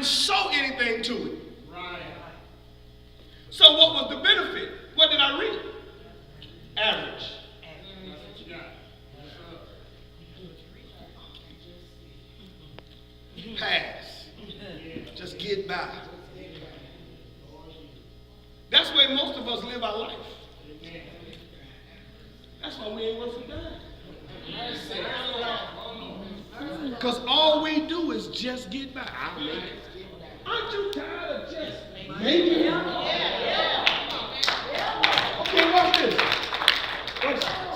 sow anything to it. Right. So what was the benefit? What did I read? Average. Pass. Just get by. That's where most of us live our life. That's why we ain't worth a dime. Because all we do is just get by. Aren't you tired of just making it? Okay, watch this.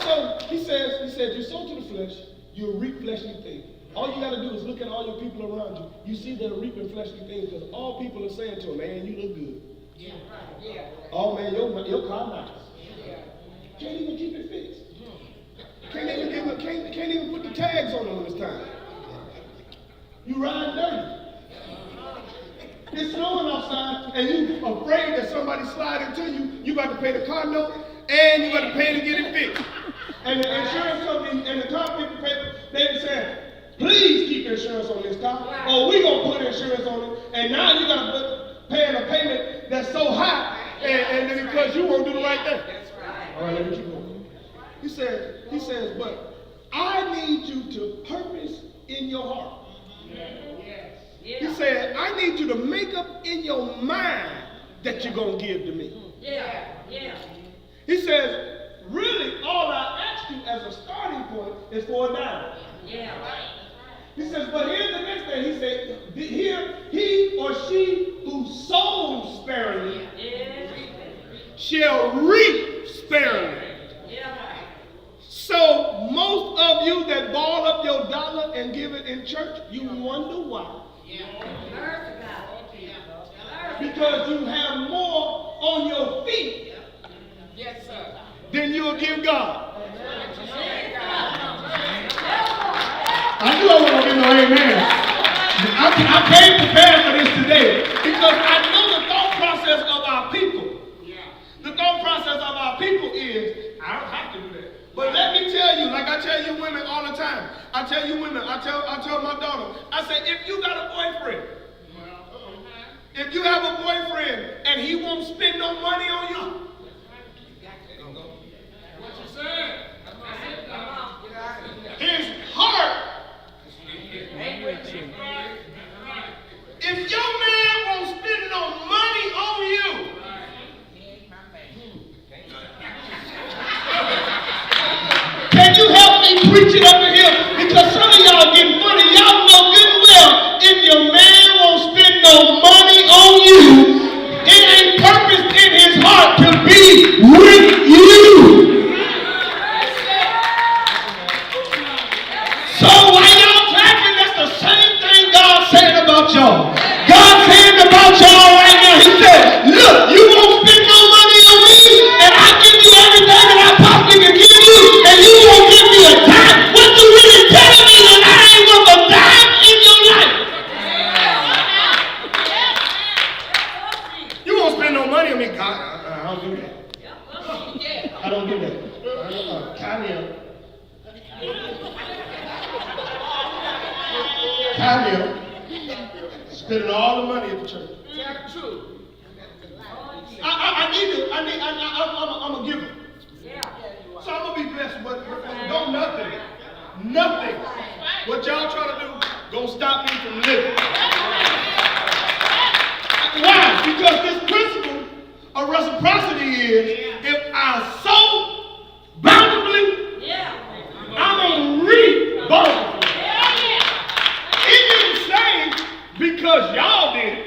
So he said, you sow to the flesh, you'll reap fleshly things. All you got to do is look at all your people around you. You see they're reaping fleshly things because all people are saying to them, man, you look good. Yeah. Yeah. Oh, man, your car nice. Yeah. Can't even keep it fixed. Can't even put the tags on them this time. You ride dirty. It's snowing outside, and you afraid that somebody slide into you. You got to pay the car note, and you got to pay to get it fixed. And the insurance company and the car people pay. They be saying, please keep insurance on this car, or we gonna put insurance on it. And now you gotta pay a payment that's so high, and then because you won't do the right thing. That's right. All right, let me keep going. He says, but I need you to purpose in your heart. He said, I need you to make up in your mind that you're gonna give to me. He says, really, all I ask you as a starting point is for a dime. He says, but here's the next thing. He said, here, he or she who sows sparingly shall reap sparingly. So most of you that ball up your dollar and give it in church, you wonder why. Because you have more on your feet than you'll give God. I knew I wasn't going to get no amen. I came prepared for this today because I know the thought process of our people. The thought process of our people is, I don't have to do that. But let me tell you, like I tell you women all the time, I tell my daughter, I say, if you got a boyfriend, if you have a boyfriend and he won't spend no money on you, what you said? His heart. If your man won't spend no money on you, can you help me preach it up in here? Because some of y'all getting funny. Y'all know good and well if your man won't spend no money on you, it ain't purpose in his heart to be with you. So while y'all clapping, that's the same thing God's saying about y'all. God's saying about y'all right now. He said, look, you won't spend no money on me, and I give you everything that I possibly can give you, and you won't give me a dime. What you really telling me that I ain't worth a dime in your life? You won't spend no money on me, God. I don't do that. I don't do that. Kanye spending all the money at the church. That's true. I'm a giver. So I'm gonna be blessed, but don't nothing. What y'all try to do gonna stop me from living. Why? Because this principle of reciprocity is, if I sow bountifully, I'm gonna reap bountifully. He didn't say because y'all did it.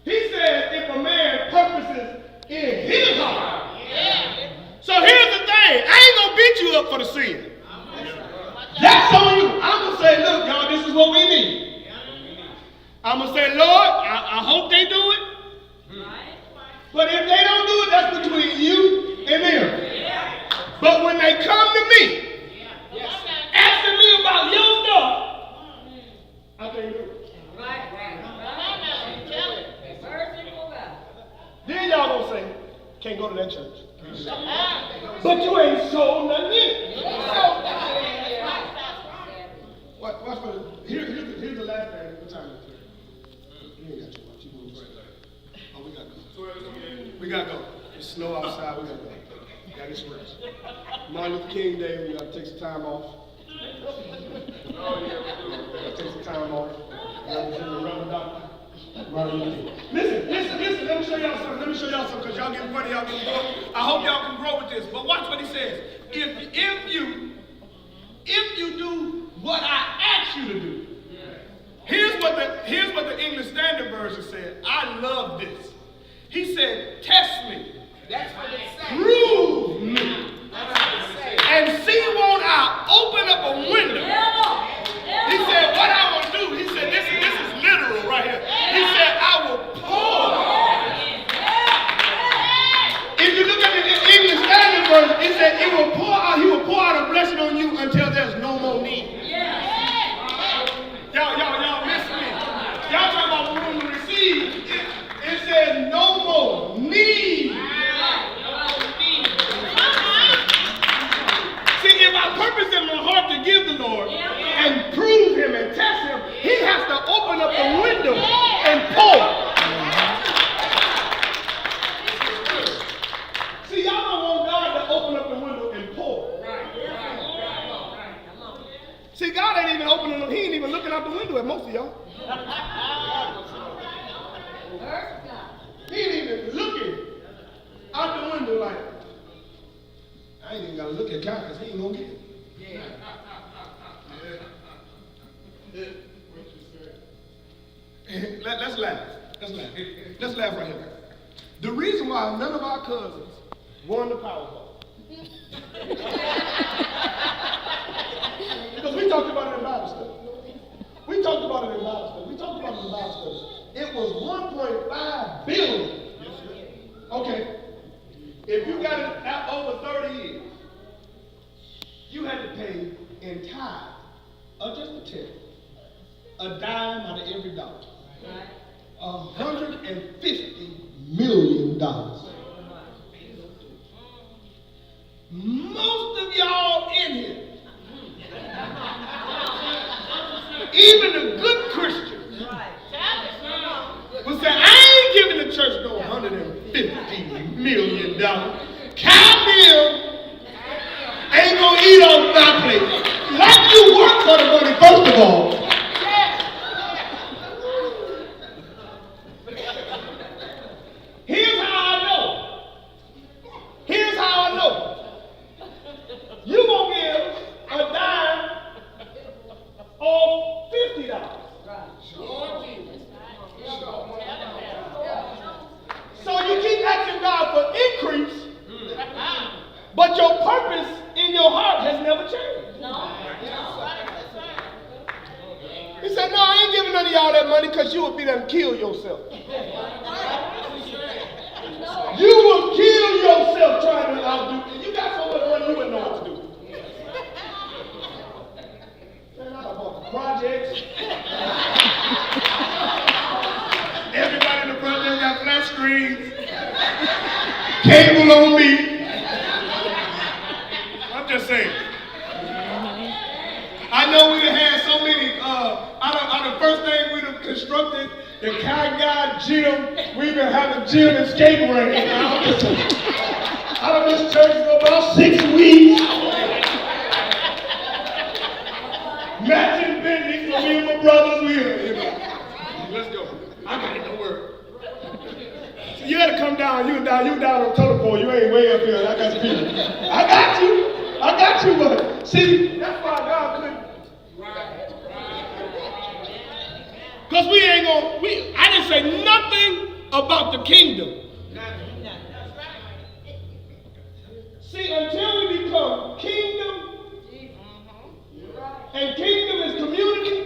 He said if a man purposes in his heart. So here's the thing. I ain't gonna beat you up for the sin. That's on you. I'm gonna say, look, y'all, this is what we need. I'm gonna say, Lord, I hope they do it. But if they don't do it, that's between you and them. But when they come to me, asking me about your stuff, I can't do it. Then y'all gonna say, can't go to that church. But you ain't sold nothing in. Watch for this. Here's the last thing. gotta go. It's snow outside, we gotta go. We gotta get some rest. Martin Luther King Day, we gotta take some time off. Oh, yeah, we gotta take some time off. Reverend Doctor Martin Luther King. Listen, let me show y'all something, because y'all getting funny, y'all getting grow. I hope y'all can grow with this. But watch what he says. If you do what I ask you to do. Here's what the English Standard Version said. I love this. He said, test me. That's what it says. Prove me. And see, won't I open up a window? He said, what I will do, he said, this is literal right here. He said, I will pour. If you look at the English Standard Version, it said, he will pour out a blessing on you until there's no more need. Y'all miss me. Y'all talking about room to receive. It says no more need. See, if I purpose in my heart to give the Lord and prove him and test him, he has to open up the window and pour. See, y'all don't want God to open up the window and pour. See, God ain't even opening them. He ain't even looking out the window at most of y'all. He ain't even looking out the window like, I ain't even got to look at God because he ain't going to get it. Let's laugh. Let's laugh right here. The reason why none of our cousins won the Powerball. Because we talked about it in Bible study. It was 1.5 billion. Okay. If you got it at over 30 years, you had to pay in tithe, or just a tenth, a dime out of every dollar. $150 million. Most of y'all in here, even the good Christians, will say, I ain't giving the church no $150 million. Count him ain't gonna eat off my plate. Like you work for the money, first of all. Here's how I know. You gonna give a dime or $50. So you keep asking God for increase, but your purpose in your heart has never changed. He said, no, I ain't giving none of y'all that money because you would be done kill yourself. You will kill yourself trying to outdo. You got so much money you wouldn't know what to do. Man, I bought the projects. Everybody in the project got flat screens. Cable on me. I'm just saying. I know we done had so many, the first thing we done constructed, the Kai gym, we've been having gym and skate ring. I done missed church for about 6 weeks. Matching Bentley for me and my brothers, let's go. I got it, don't worry. So you had to come down, you down on telephone, you ain't way up here, I got people. I got you, but see, that's why God couldn't. Because I didn't say nothing about the kingdom. See, until we become kingdom, and kingdom is community,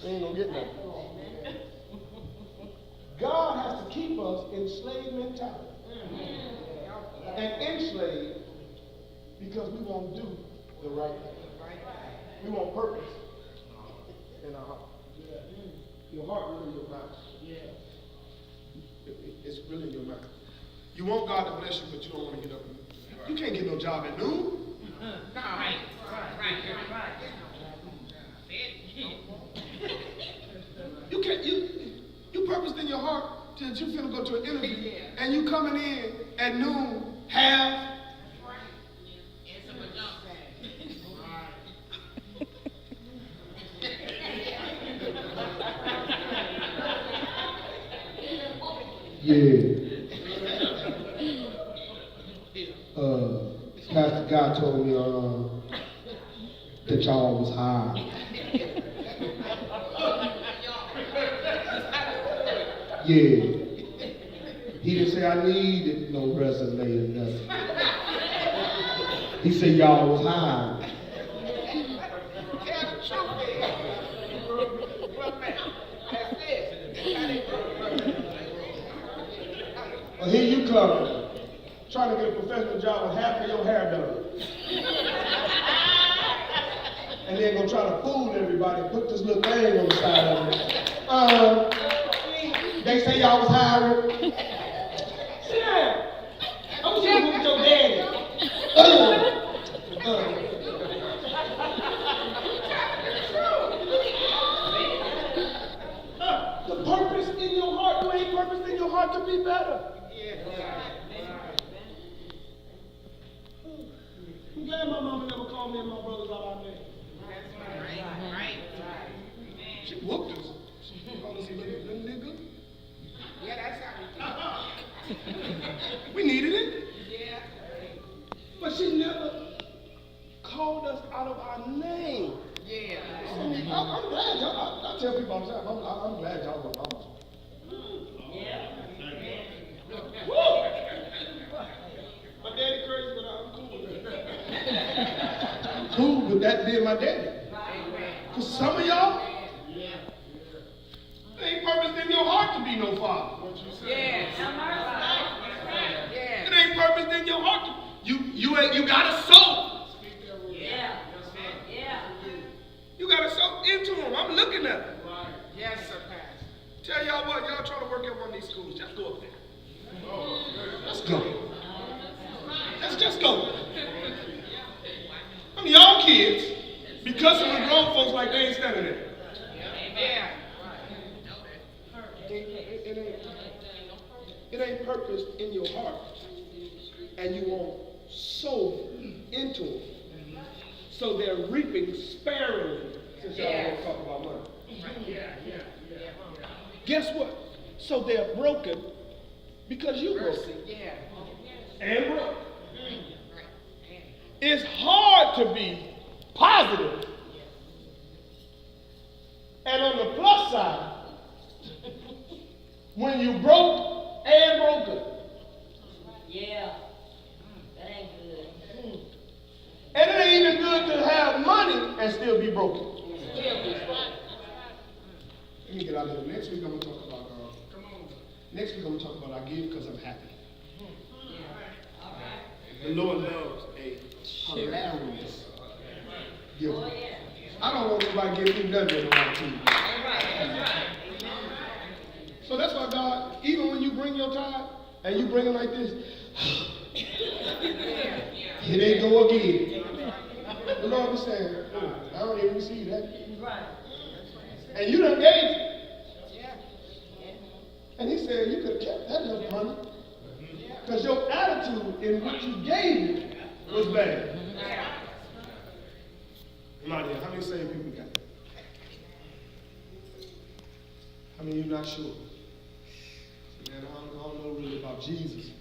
we ain't gonna get nothing. God has to keep us in slave mentality. And enslaved because we won't do the right thing. We want purpose in our heart. Your heart really your mouth. It's really your mouth. You want God to bless you, but you don't want to get up. You can't get no job at noon. Right. You can't. You purposed in your heart to that you finna go to an interview, and you coming in at noon, half. Yeah. Pastor God told me that y'all was hired. Yeah. He didn't say I needed no resume or nothing. He said y'all was hired. Well, here you come, trying to get a professional job with half of your hair done. And then gonna try to fool everybody and put this little thing on the side of it. They say y'all was hiring. Sit down. I was here with your daddy. The purpose in your heart, you ain't purpose in your heart to be better. I'm glad my mama never called me and my brothers out our name. She whooped us. She called us a little nigga. Yeah, that's how We needed it. Yeah. But she never called us out of our name. Yeah. I'm glad y'all, I tell people all the time, I'm glad y'all were mamas. Yeah. Woo! My daddy crazy, but I'm cool with that. I'm cool with that being my daddy. Because some of y'all, it ain't purpose in your heart to be no father. Yes. It ain't purpose in your heart to, you got a soul. Yeah. Yeah. You got to sow into them. I'm looking at them. Yes, sir, Pastor. Tell y'all what, y'all trying to work at one of these schools, just go up there. Let's go. Let's just go. I mean, y'all kids, because of the grown folks like they ain't standing there. Yeah. It ain't purpose in your heart, and you won't sow into them. So they're reaping sparingly, since y'all want to talk about money. Guess what? So they're broken because you broke. Yeah. And broke. It's hard to be positive. And on the plus side, when you broke and broken. Yeah, that ain't good. And it ain't even good to have money and still be broken. Let me get out of here. Next week I'm going to talk about, next week I'm going to talk about I give because I'm happy. The Lord loves a hilarious giver. Oh, yeah. I don't want nobody giving me nothing in my team. So that's why God, even when you bring your tithe and you bring it like this, it ain't go again. The Lord was saying, I don't even receive that. Right. And you done gave it. And he said, you could have kept that little money. Because your attitude in which you gave it was bad. Nadia, how many saved people got? How many of you not sure? Man, I don't know really about Jesus.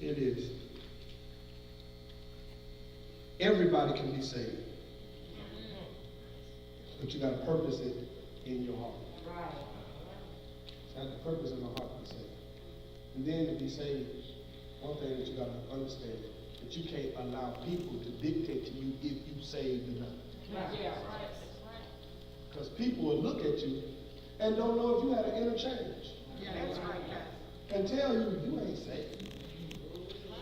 It is. Everybody can be saved. But you got to purpose it in your heart. Right. So have the purpose in my heart to be saved. And then to be saved, one thing that you got to understand, that you can't allow people to dictate to you if you saved or not. Yeah. Because people will look at you and don't know if you had an interchange. Yeah, that's right, Pastor. And tell you, you ain't saved.